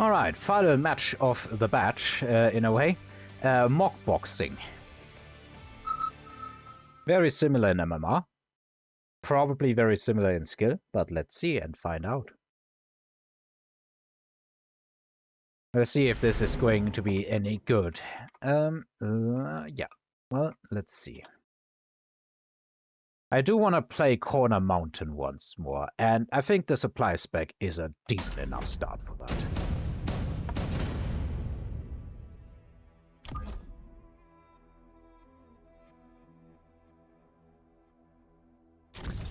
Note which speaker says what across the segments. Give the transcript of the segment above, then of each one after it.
Speaker 1: Alright, final match of the batch, in a way. Mock boxing. Very similar in MMR. Probably very similar in skill, but let's see and find out. Let's see if this is going to be any good. Yeah. Well, let's see. I do want to play Corner Mountain once more, and I think the supply spec is a decent enough start for that.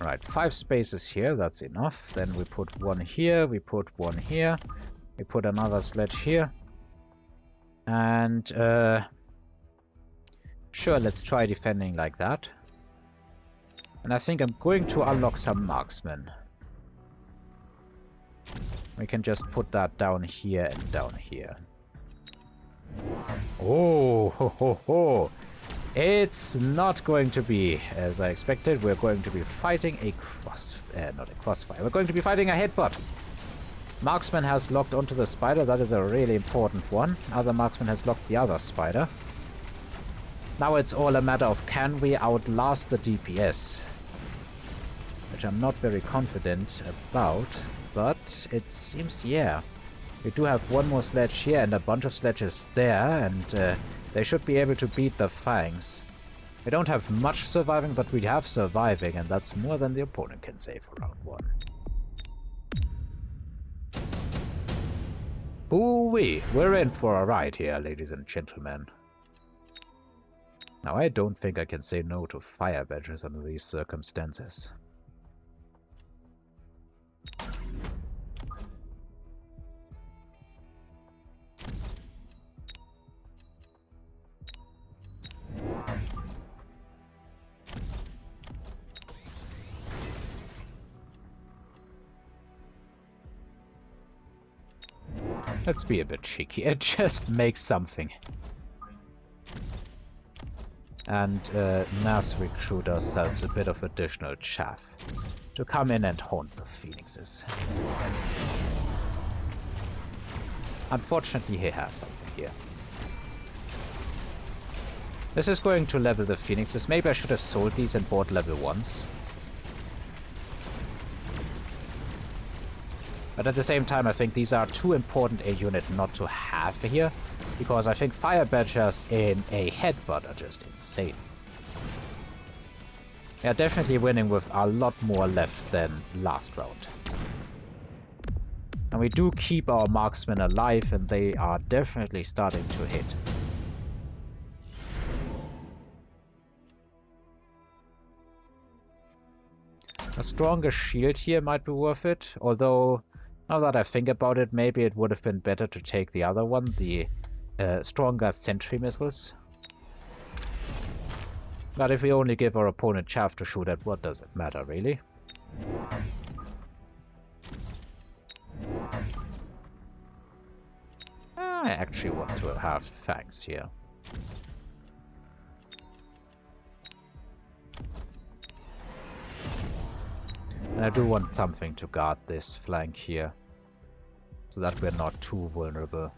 Speaker 1: Right, 5 spaces here, that's enough. Then we put one here, we put one here, we put another sledge here. And, sure, let's try defending like that. And I think I'm going to unlock some marksmen. We can just put that down here and down here. Oh, ho, ho, ho. It's not going to be as I expected. We're going to be fighting a not a crossfire. We're going to be fighting a headbutt. Marksman has locked onto the spider. That is a really important one. Other marksman has locked the other spider. Now it's all a matter of can we outlast the DPS, which I'm not very confident about, but it seems, yeah. We do have one more sledge here and a bunch of sledges there, and they should be able to beat the Fangs. We don't have much surviving, but we have surviving, and that's more than the opponent can say for round 1. Ooh-wee, we're in for a ride here, ladies and gentlemen. Now, I don't think I can say no to fire badges under these circumstances. Let's be a bit cheeky and just make something. And mass recruit ourselves a bit of additional chaff to come in and haunt the phoenixes. Unfortunately, he has something here. This is going to level the phoenixes. Maybe I should have sold these and bought level 1s. But at the same time, I think these are too important a unit not to have here, because I think fire badgers in a headbutt are just insane. They are definitely winning with a lot more left than last round. And we do keep our marksmen alive, and they are definitely starting to hit. A stronger shield here might be worth it, although now that I think about it, maybe it would have been better to take the other one, the stronger sentry missiles. But if we only give our opponent chaff to shoot at, what does it matter, really? I actually want to have Fangs here. And I do want something to guard this flank here, so that we're not too vulnerable.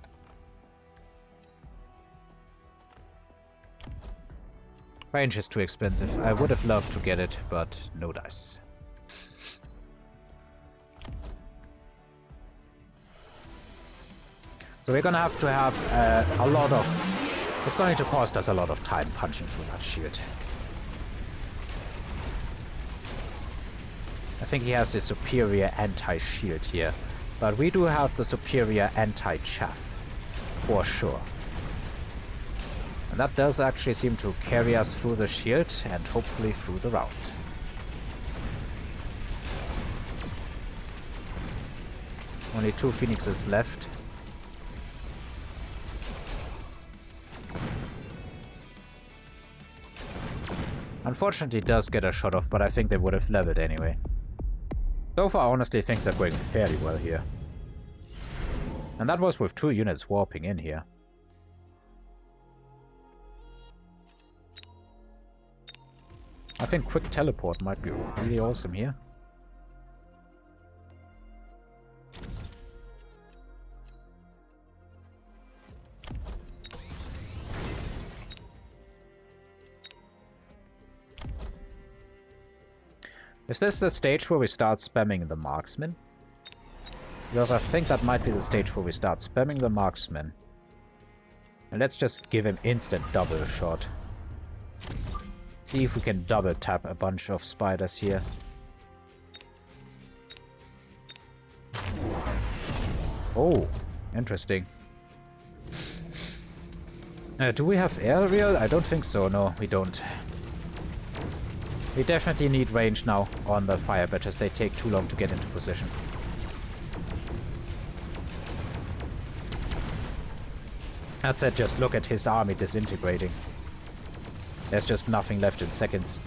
Speaker 1: Range is too expensive. I would have loved to get it, but no dice. So we're gonna have to have a lot of... It's going to cost us a lot of time punching through that shield. I think he has the superior anti-shield here, but we do have the superior anti-chaff, for sure. And that does actually seem to carry us through the shield and hopefully through the round. Only 2 phoenixes left. Unfortunately, it does get a shot off, but I think they would have leveled anyway. So far, honestly, things are going fairly well here. And that was with 2 units warping in here. I think quick teleport might be really awesome here. Is this the stage where we start spamming the marksman? Because I think that might be the stage where we start spamming the marksman. And let's just give him instant double shot. See if we can double tap a bunch of spiders here. Oh, interesting. Do we have aerial? I don't think so. No, we don't. We definitely need range now on the fire badges. They take too long to get into position. That's it. Just look at his army disintegrating. There's just nothing left in seconds.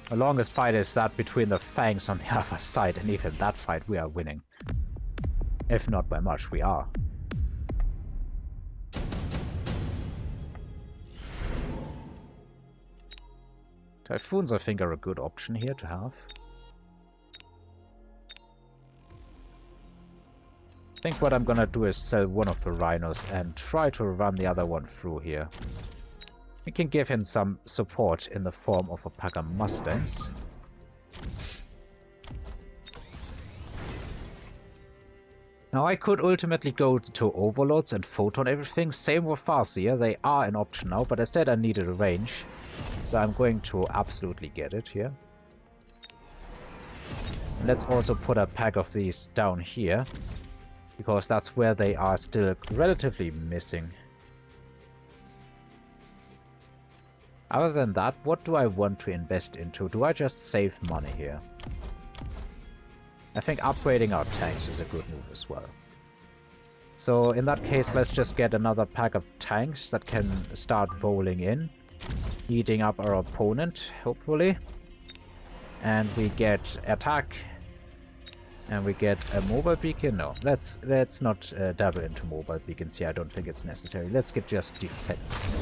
Speaker 1: The longest fight is that between the fangs on the other side, and even that fight we are winning. If not by much, we are. Typhoons, I think, are a good option here to have. I think what I'm gonna do is sell one of the rhinos and try to run the other one through here. We can give him some support in the form of a pack of mustangs. Now I could ultimately go to overloads and photon everything. Same with Farseer, they are an option now, but I said I needed a range. So I'm going to absolutely get it here. And let's also put a pack of these down here, because that's where they are still relatively missing. Other than that, what do I want to invest into? Do I just save money here? I think upgrading our tanks is a good move as well. So in that case, let's just get another pack of tanks that can start rolling in, heating up our opponent, hopefully. And we get attack. And we get a mobile beacon. No, let's not dabble into mobile beacons here. I don't think it's necessary. Let's get just defense.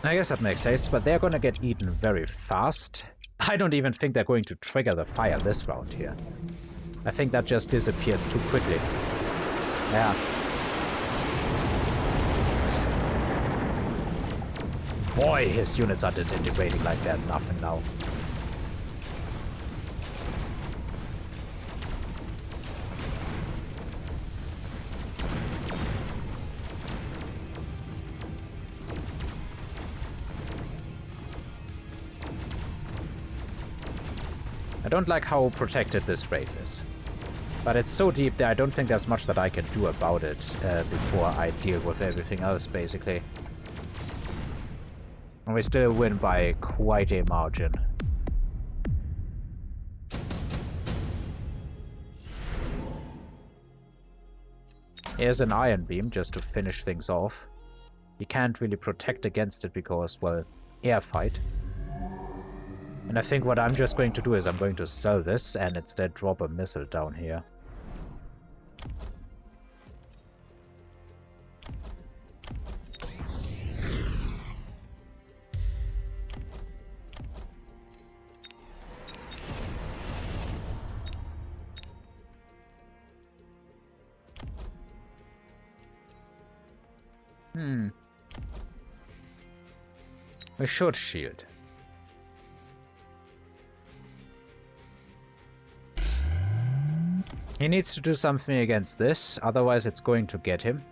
Speaker 1: I guess that makes sense, but they're gonna get eaten very fast. I don't even think they're going to trigger the fire this round here. I think that just disappears too quickly. Yeah. Boy, his units are disintegrating like they're nothing now. I don't like how protected this Wraith is. But it's so deep that I don't think there's much that I can do about it before I deal with everything else, basically. And we still win by quite a margin. Here's an Iron Beam just to finish things off. You can't really protect against it because, well, air fight. And I think what I'm just going to do is I'm going to sell this and instead drop a missile down here. We should shield. He needs to do something against this, otherwise it's going to get him.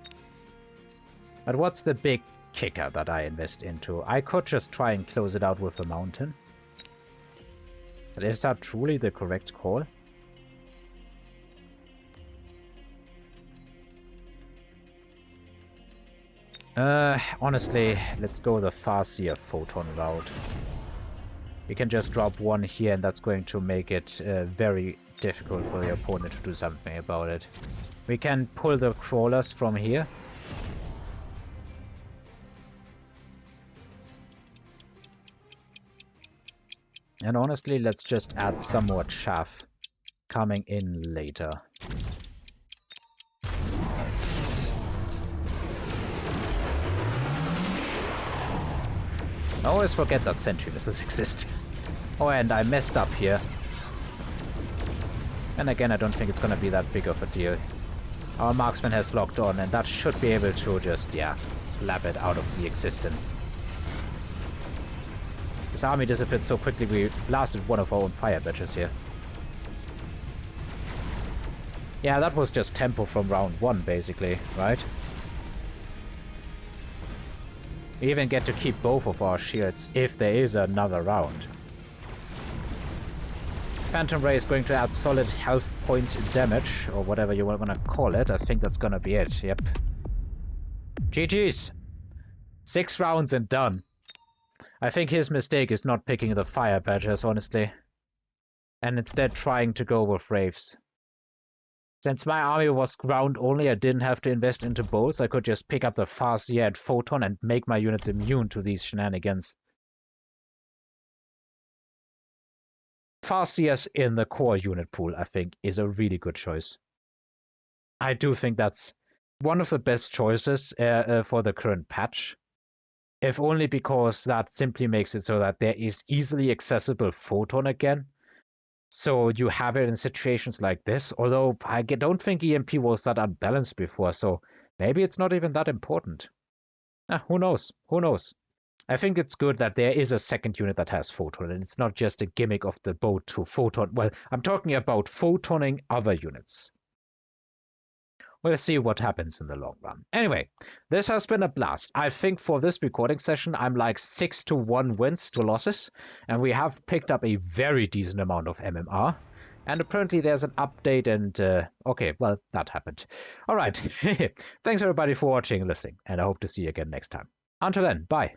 Speaker 1: But what's the big kicker that I invest into? I could just try and close it out with a mountain. But is that truly the correct call? Honestly, let's go the Farseer photon route. We can just drop one here and that's going to make it very difficult for the opponent to do something about it. We can pull the crawlers from here. And honestly, let's just add some more chaff coming in later. I always forget that sentry missiles exist. Oh, and I messed up here. And again, I don't think it's gonna be that big of a deal. Our marksman has locked on, and that should be able to just, yeah, slap it out of the existence. This army disappeared so quickly we blasted one of our own fire badges here. Yeah, that was just tempo from round 1, basically, right? We even get to keep both of our shields if there is another round. Phantom Ray is going to add solid health point damage, or whatever you want to call it. I think that's gonna be it, yep. GG's! 6 rounds and done. I think his mistake is not picking the fire badges, honestly. And instead trying to go with Wraiths. Since my army was ground only, I didn't have to invest into bolts. I could just pick up the Farseer and Photon and make my units immune to these shenanigans. Farseers in the core unit pool, I think, is a really good choice. I do think that's one of the best choices for the current patch. If only because that simply makes it so that there is easily accessible Photon again. So you have it in situations like this, although I don't think EMP was that unbalanced before, so maybe it's not even that important. Who knows? Who knows? I think it's good that there is a second unit that has Photon, and it's not just a gimmick of the boat to Photon. Well, I'm talking about photoning other units. We'll see what happens in the long run. Anyway, this has been a blast. I think for this recording session, I'm like 6-1 wins to losses, and we have picked up a very decent amount of MMR. And apparently there's an update and, okay, well, that happened. All right, thanks everybody for watching and listening, and I hope to see you again next time. Until then, bye.